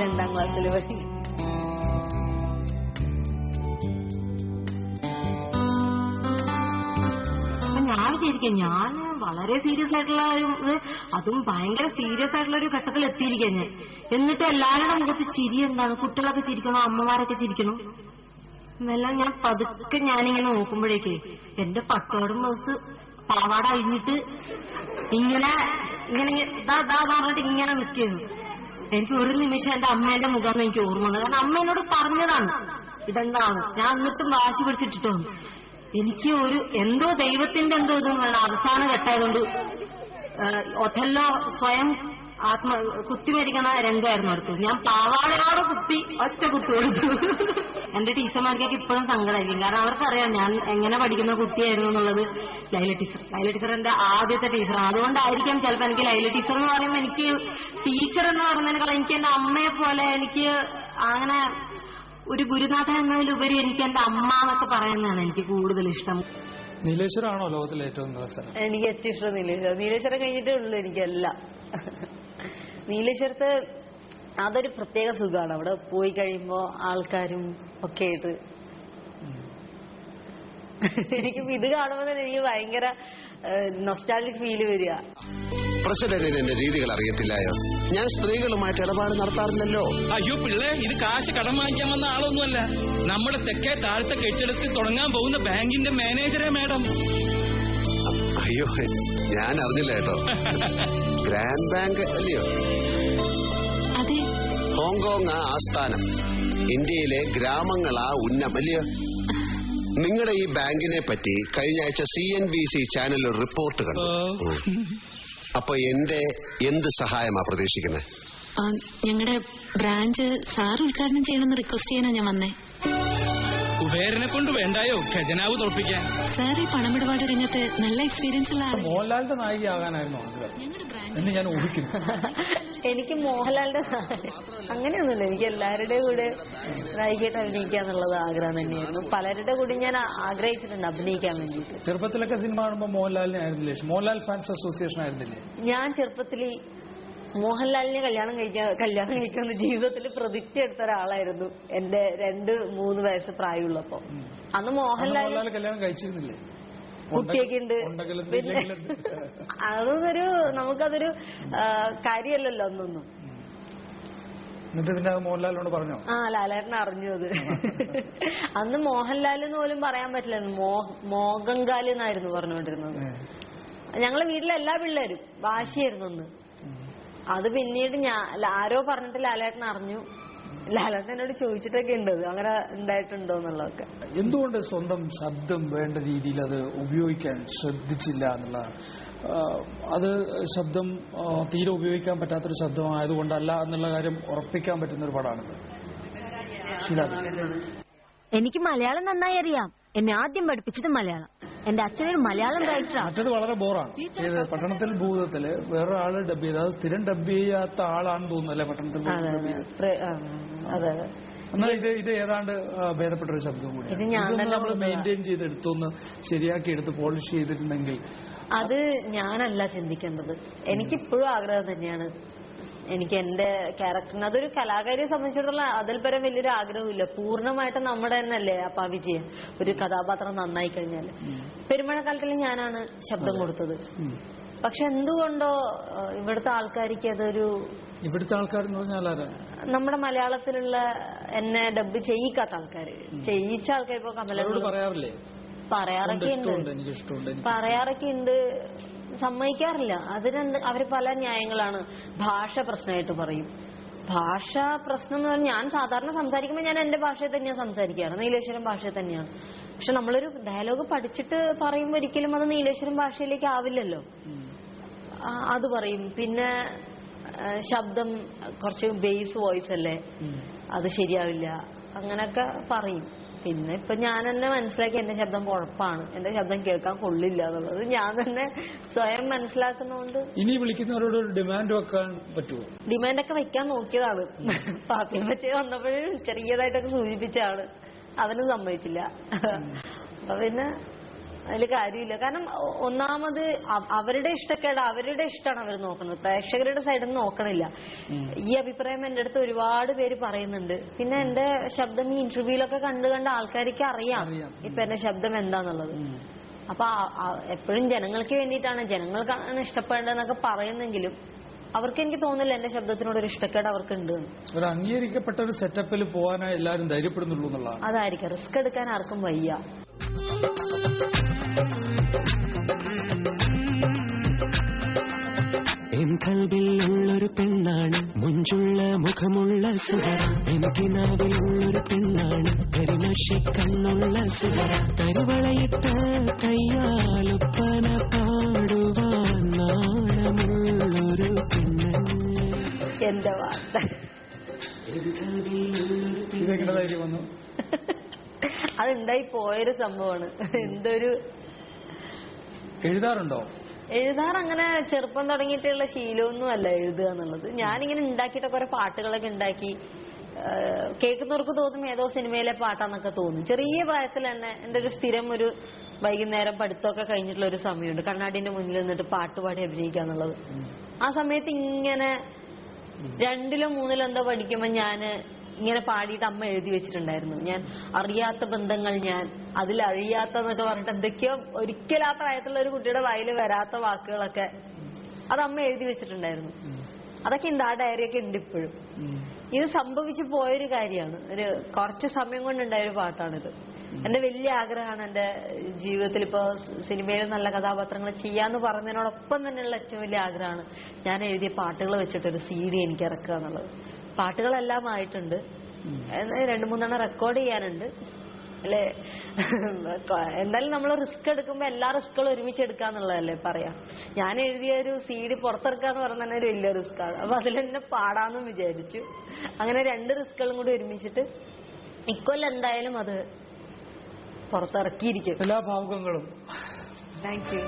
2ാം ക്ലാസ്സിൽ പഠിക്കും. ഞാൻ വിചാരിക്കാം ഞാൻ വളരെ സീരിയസ് ആയിട്ടുള്ള ഒരു അതും ഭയങ്കര സീരിയസ് ആയിട്ടുള്ള ഒരു ഘട്ടത്തിൽ എത്തിയിരിക്കാൻ ഞാൻ. എന്നിട്ട് എല്ലാവരുടെ മുഖത്ത് ചിരി എന്താണ്, കുട്ടികളൊക്കെ ചിരിക്കണോ, അമ്മമാരൊക്കെ ചിരിക്കണോ എന്നെല്ലാം ഞാൻ പതുക്കെ ഞാനിങ്ങനെ നോക്കുമ്പോഴേക്ക് എന്റെ പട്ടോടും ബ്ലൗസ് പാവാട അഴിഞ്ഞിട്ട് ഇങ്ങനെ ഇങ്ങനെ പറഞ്ഞിട്ട് ഇങ്ങനെ നിൽക്കുന്നു. എനിക്ക് ഒരു നിമിഷം എന്റെ അമ്മേന്റെ മുഖം എനിക്ക് ഓർമ്മ വന്നത്. കാരണം അമ്മ എന്നോട് പറഞ്ഞതാണ് ഇതെന്താണ്. ഞാൻ എന്നിട്ടും വാശി പിടിച്ചിട്ടിട്ടോ എനിക്ക് ഒരു എന്തോ ദൈവത്തിന്റെ എന്തോ ഇതും വേണം. അവസാനം ഘട്ടമായതുകൊണ്ട് ഒഥല്ലോ സ്വയം കുത്തിമരിക്കണ രംഗമായിരുന്നു അടുത്ത്. ഞാൻ പാവാടയോടെ ഒറ്റ കുത്തി കൊടുത്തു. എന്റെ ടീച്ചർമാർക്കൊക്കെ ഇപ്പോഴും സങ്കടമായിരിക്കും. കാരണം അവർക്കറിയാം ഞാൻ എങ്ങനെ പഠിക്കുന്ന കുട്ടിയായിരുന്നു എന്നുള്ളത്. ലൈല ടീച്ചർ എന്റെ ആദ്യത്തെ ടീച്ചറാണ്. അതുകൊണ്ടായിരിക്കാം ചിലപ്പോൾ എനിക്ക് ലൈല ടീച്ചർ എന്ന് പറയുമ്പോൾ എനിക്ക് ടീച്ചർ എന്ന് പറയുന്നതിനേക്കാൾ എനിക്ക് എന്റെ അമ്മയെ പോലെ എനിക്ക് അങ്ങനെ ഒരു ഗുരുനാഥ എന്നതിലുപരി എനിക്ക് എന്റെ അമ്മ എന്നൊക്കെ പറയുന്നതാണ് എനിക്ക് കൂടുതൽ ഇഷ്ടം. നീലേശ്വരാണോ ലോകത്തിലെ ഏറ്റവും എനിക്ക് ഏറ്റവും ഇഷ്ടം നീലേശ്വരം കഴിഞ്ഞിട്ടേ ഉള്ളൂ എനിക്കെല്ലാം. നീലേശ്വരത്ത് അതൊരു പ്രത്യേക സുഖമാണ്. അവിടെ പോയി കഴിയുമ്പോ ആൾക്കാരും ഒക്കെ ആയിട്ട് എനിക്ക് ഇത് കാണുമ്പോൾ തന്നെ എനിക്ക് ഭയങ്കര നൊസ്റ്റാൾജിക് ഫീല് വരിക. പ്രസിഡന്റിന് എന്റെ രീതികൾ അറിയത്തില്ലായോ? ഞാൻ സ്ത്രീകളുമായിട്ട് ഇടപാട് നടത്താറില്ലല്ലോ. അയ്യോ പിള്ളേ, ഇത് കാശ് കടം വാങ്ങിക്കാൻ വന്ന ആളൊന്നുമല്ല. നമ്മുടെ തെക്കേ താഴത്തെ കെട്ടിടത്തിൽ തുടങ്ങാൻ പോകുന്ന ബാങ്കിന്റെ മാനേജറെ മാഡം. അയ്യോ ഞാൻ അറിഞ്ഞില്ല കേട്ടോ. ഗ്രാൻഡ് ബാങ്ക് അല്ലയോ? അതെ. ഹോങ്കോങ് ആസ്ഥാനം, ഇന്ത്യയിലെ ഗ്രാമങ്ങളാ ഉന്നം അല്ലയോ? നിങ്ങളുടെ ഈ ബാങ്കിനെ പറ്റി കഴിഞ്ഞ ആഴ്ച CNBC ചാനലിൽ ഒരു റിപ്പോർട്ട് കണ്ടു. അപ്പൊ എന്റെ എന്ത് സഹായമാ പ്രതീക്ഷിക്കുന്നത്? ഞങ്ങളുടെ ബ്രാഞ്ച് സാർ ഉദ്ഘാടനം ചെയ്യണമെന്ന് റിക്വസ്റ്റ് ചെയ്യാനാ ഞാൻ വന്നേ. കുബേരനെ കൊണ്ട് വേണ്ടായോ ഖജനാവ് തോൽപ്പിക്കാൻ? സാർ ഈ പണമിടപാട് രംഗത്ത് നല്ല എക്സ്പീരിയൻസ് ഉള്ള ആളാണ്. മോഹൻലാലിന്റെ നായികയാകാനായിരുന്നു എന്ന് ഞാൻ ഊഹിക്കുന്നു. എനിക്ക് മോഹൻലാലിന്റെ അങ്ങനെയൊന്നുമില്ല. എനിക്ക് എല്ലാവരുടെയും കൂടെ നായികയായിട്ട് അഭിനയിക്കുക എന്നുള്ളത് ആഗ്രഹം തന്നെയായിരുന്നു. പലരുടെ കൂടെ ഞാൻ ആഗ്രഹിച്ചിട്ടുണ്ട് അഭിനയിക്കാൻ വേണ്ടിയിട്ട്. ചെറുപ്പത്തിലൊക്കെ സിനിമ കാണുമ്പോൾ മോഹൻലാലിനെ ആയിരുന്നില്ലേ? മോഹൻലാൽ ഫാൻസ് അസോസിയേഷൻ ആയിരുന്നില്ലേ? ഞാൻ ചെറുപ്പത്തിൽ മോഹൻലാലിനെ കല്യാണം കഴിക്കാമെന്ന് ജീവിതത്തിൽ പ്രതിജ്ഞ എടുത്ത ഒരാളായിരുന്നു. എന്റെ 2-3 വയസ്സ് പ്രായമുള്ളപ്പോ. അന്ന് മോഹൻലാൽ കല്യാണം കഴിച്ചിരുന്നില്ലേ? കുട്ടിയൊക്കെ ഉണ്ട്. പിന്നെ അതൊരു നമുക്കതൊരു കാര്യമല്ലല്ലോ അന്നൊന്നും. മോഹൻലാലിനോട് പറഞ്ഞോ? ലാലേട്ടൻ അറിഞ്ഞു അത്. അന്ന് മോഹൻലാൽ എന്ന് പോലും പറയാൻ പറ്റില്ല. മോഹൻകാല് എന്നായിരുന്നു പറഞ്ഞുകൊണ്ടിരുന്നത്. ഞങ്ങളെ വീട്ടിലെ എല്ലാ പിള്ളേരും വാശിയായിരുന്നു അന്ന്. അത് പിന്നീട് ആരോ പറഞ്ഞിട്ട് ലാലേട്ടൻ അറിഞ്ഞു. ലാലേട്ടൻ എന്നോട് ചോദിച്ചിട്ടൊക്കെ ഉണ്ട് അങ്ങനെ ഉണ്ടായിട്ടുണ്ടോ എന്നുള്ളതൊക്കെ. എന്തുകൊണ്ട് സ്വന്തം ശബ്ദം വേണ്ട രീതിയിൽ അത് ഉപയോഗിക്കാൻ ശ്രദ്ധിച്ചില്ല എന്നുള്ളതാണ്. അത് ശബ്ദം തീരെ ഉപയോഗിക്കാൻ പറ്റാത്തൊരു ശബ്ദമായതുകൊണ്ടല്ല എന്നുള്ള കാര്യം ഉറപ്പിക്കാൻ പറ്റുന്ന ഒരു പടമാണിത്. എനിക്ക് മലയാളം നന്നായി അറിയാം. എന്നെ ആദ്യം പഠിപ്പിച്ചത് മലയാളം. എന്റെ അച്ഛനൊരു മലയാളം റൈറ്ററാണ്. മറ്റത് വളരെ ബോറാണ്. പട്ടണത്തിൽ ഭൂതത്തില് വേറൊരാള് ഡബ് ചെയ്ത് അത് സ്ഥിരം ഡബ് ചെയ്യാത്ത ആളാണെന്ന് തോന്നുന്നല്ലേ പട്ടണത്തിൽ? എന്നാൽ ഇത് ഏതാണ്ട് ഭേദപ്പെട്ടൊരു ശബ്ദം കൂടി നമ്മൾ മെയിൻറ്റെയിൻ ചെയ്തെടുത്തൊന്ന് ശരിയാക്കി എടുത്ത് പോളിഷ് ചെയ്തിരുന്നെങ്കിൽ. അത് ഞാനല്ല ചിന്തിക്കേണ്ടത്. എനിക്കിപ്പോഴും ആഗ്രഹം തന്നെയാണ്. എനിക്ക് എന്റെ ക്യാരക്ടറിന് അതൊരു കലാകാരിയെ സംബന്ധിച്ചിടത്തോളം അതിൽ പരം വലിയൊരു ആഗ്രഹമില്ല. പൂർണ്ണമായിട്ടും നമ്മുടെ തന്നെ അല്ലേ ആ വിജയം. ഒരു കഥാപാത്രം നന്നായി കഴിഞ്ഞാൽ പെരുമഴക്കാലത്തിൽ ഞാനാണ് ശബ്ദം കൊടുത്തത്. പക്ഷെ എന്തുകൊണ്ടോ ഇവിടുത്തെ ആൾക്കാർക്ക് അതൊരു ഇവിടുത്തെ ആൾക്കാരെന്ന് പറഞ്ഞാൽ നമ്മുടെ മലയാളത്തിലുള്ള എന്നെ ഡബ് ചെയ്യിക്കാത്ത ആൾക്കാര് ചെയ്യിച്ച ആൾക്കാർ ഇപ്പൊ കമലോട് പറയാറൊക്കെ ഉണ്ട്. സമ്മതിക്കാറില്ല. അവര് പല ന്യായങ്ങളാണ്. ഭാഷ പ്രശ്നമായിട്ട് പറയും. ഭാഷ പ്രശ്നം എന്ന് പറഞ്ഞാൽ ഞാൻ സാധാരണ സംസാരിക്കുമ്പോൾ ഞാൻ എന്റെ ഭാഷയിൽ തന്നെയാണ് സംസാരിക്കാറ്. നീലേശ്വരം ഭാഷയിൽ തന്നെയാണ്. പക്ഷെ നമ്മളൊരു ഡയലോഗ് പഠിച്ചിട്ട് പറയുമ്പോൾ ഒരിക്കലും അത് നീലേശ്വരം ഭാഷയിലേക്ക് ആവില്ലല്ലോ. അത് പറയും. പിന്നെ ശബ്ദം കുറച്ച് ബേസ് വോയിസ് അല്ലേ, അത് ശരിയാവില്ല, അങ്ങനൊക്കെ പറയും. പിന്നെ ഇപ്പൊ ഞാൻ തന്നെ മനസ്സിലാക്കി എന്റെ ശബ്ദം കുഴപ്പമാണ്, എന്റെ ശബ്ദം കേൾക്കാൻ കൊള്ളില്ല എന്നുള്ളത് ഞാൻ തന്നെ സ്വയം മനസ്സിലാക്കുന്നതുകൊണ്ട്. ഇനി വിളിക്കുന്നവരോട് ഒരു ഡിമാൻഡ് വെക്കാൻ പറ്റുമോ? ഡിമാൻഡൊക്കെ വെക്കാൻ നോക്കിയതാണ്. പാപ്പിയെ പറ്റി വന്നപ്പോഴും ചെറിയതായിട്ടൊക്കെ സൂചിപ്പിച്ച ആള് അവനും സമ്മതിച്ചില്ല. അപ്പൊ പിന്നെ അതിൽ കാര്യമില്ല. കാരണം ഒന്നാമത് അവരുടെ ഇഷ്ടക്കേട് അവരുടെ ഇഷ്ടമാണ് അവർ നോക്കുന്നത്, പ്രേക്ഷകരുടെ സൈഡിൽ നിന്ന് നോക്കണില്ല. ഈ അഭിപ്രായം എന്റെ അടുത്ത് ഒരുപാട് പേര് പറയുന്നുണ്ട്. പിന്നെ എന്റെ ശബ്ദം ഈ ഇന്റർവ്യൂലൊക്കെ കണ്ട് ആൾക്കാർക്ക് അറിയാം ഇപ്പൊ എന്റെ ശബ്ദം എന്താന്നുള്ളത്. അപ്പൊ എപ്പോഴും ജനങ്ങൾക്ക് വേണ്ടിയിട്ടാണ്, ജനങ്ങൾക്കാണ് ഇഷ്ടപ്പെടേണ്ടതെന്നൊക്കെ പറയുന്നെങ്കിലും അവർക്ക് എനിക്ക് തോന്നുന്നില്ല എന്റെ ശബ്ദത്തിനോട് ഒരു ഇഷ്ടക്കേട് അവർക്ക് ഉണ്ട്. ഒരു അംഗീകരിക്കപ്പെട്ട ഒരു സെറ്റപ്പിൽ പോകാനായി എല്ലാവരും ധൈര്യപ്പെടുന്നുള്ളൂ എന്നുള്ളതാണ്. അതായിരിക്കും, റിസ്ക് എടുക്കാൻ ആർക്കും വയ്യ. കൽവിലുള്ളൊരു പെണ്ണാണ്, മുഞ്ചുള്ള മുഖമുള്ള സുഹറ. കിനാവിലുള്ളൊരു പെണ്ണാണ്, കരിമഷി കണ്ണുള്ള സുഹറ. തരുവളയിട്ട കയ്യാലൊപ്പന പാടുവാൻ നാണമുള്ളൊരു പെണ്ണ്. എന്റെ വാർത്ത ഇതെങ്ങനെ ധൈര്യം വന്നു? അതുണ്ടായി പോയൊരു സംഭവമാണ്. എന്തൊരു എഴുതാറുണ്ടോ? എഴുതാറ് അങ്ങനെ ചെറുപ്പം തുടങ്ങിയിട്ടുള്ള ശീലമൊന്നും അല്ല എഴുതുക എന്നുള്ളത്. ഞാനിങ്ങനെ ഉണ്ടാക്കിയിട്ട് കുറെ പാട്ടുകളൊക്കെ ഉണ്ടാക്കി കേൾക്കുന്നവർക്ക് തോന്നും ഏതോ സിനിമയിലെ പാട്ടാന്നൊക്കെ തോന്നും. ചെറിയ പ്രായത്തിൽ തന്നെ എന്റെ ഒരു സ്ഥിരം ഒരു വൈകുന്നേരം പഠിത്തമൊക്കെ കഴിഞ്ഞിട്ടുള്ള ഒരു സമയമുണ്ട്, കണ്ണാടിന്റെ മുന്നിൽ നിന്നിട്ട് പാട്ടുപാടി അഭിനയിക്കുക എന്നുള്ളത്. ആ സമയത്ത് ഇങ്ങനെ 2-ലോ 3-ലോ എന്തോ പഠിക്കുമ്പോൾ ഞാന് ഇങ്ങനെ പാടിയിട്ട് അമ്മ എഴുതി വെച്ചിട്ടുണ്ടായിരുന്നു. ഞാൻ അറിയാത്ത ബന്ധങ്ങൾ, ഞാൻ അതിലഴിയാത്തന്നൊക്കെ പറഞ്ഞിട്ട് എന്തൊക്കെയോ ഒരിക്കലും ആ പ്രായത്തിലുള്ള ഒരു കുട്ടിയുടെ വായിൽ വരാത്ത വാക്കുകളൊക്കെ അത് അമ്മ എഴുതി വെച്ചിട്ടുണ്ടായിരുന്നു. അതൊക്കെ ഉണ്ട്, ആ ഡയറിയൊക്കെ ഉണ്ട് ഇപ്പോഴും. ഇത് സംഭവിച്ചു പോയൊരു കാര്യമാണ്, ഒരു കുറച്ച് സമയം കൊണ്ടുണ്ടായൊരു പാട്ടാണിത്. എന്റെ വലിയ ആഗ്രഹമാണ് എന്റെ ജീവിതത്തിൽ ഇപ്പൊ സിനിമയിൽ നല്ല കഥാപാത്രങ്ങൾ ചെയ്യാന്ന് പറഞ്ഞതിനോടൊപ്പം തന്നെയുള്ള ഏറ്റവും വലിയ ആഗ്രഹമാണ് ഞാൻ എഴുതിയ പാട്ടുകൾ വെച്ചിട്ടൊരു CD എനിക്ക് ഇറക്കുക എന്നുള്ളത്. പാട്ടുകളെല്ലാം ആയിട്ടുണ്ട്, 2-3 റെക്കോർഡ് ചെയ്യാനുണ്ട് അല്ലെ. എന്തായാലും നമ്മൾ റിസ്ക് എടുക്കുമ്പോ എല്ലാ റിസ്കുകളും ഒരുമിച്ച് എടുക്കാന്നുള്ളതല്ലേ പറയാം. ഞാൻ എഴുതിയ ഒരു CD പുറത്തിറക്കാന്ന് പറഞ്ഞ തന്നെ ഒരു വലിയ റിസ്ക്കാണ്. അപ്പൊ അതിൽ തന്നെ പാടാന്നും വിചാരിച്ചു. അങ്ങനെ 2 റിസ്കുകളും കൂടി ഒരുമിച്ചിട്ട് ഇക്കൊല്ലം എന്തായാലും അത് പുറത്തിറക്കിയിരിക്കും. എല്ലാ ഭാവുകങ്ങളും. Thank you.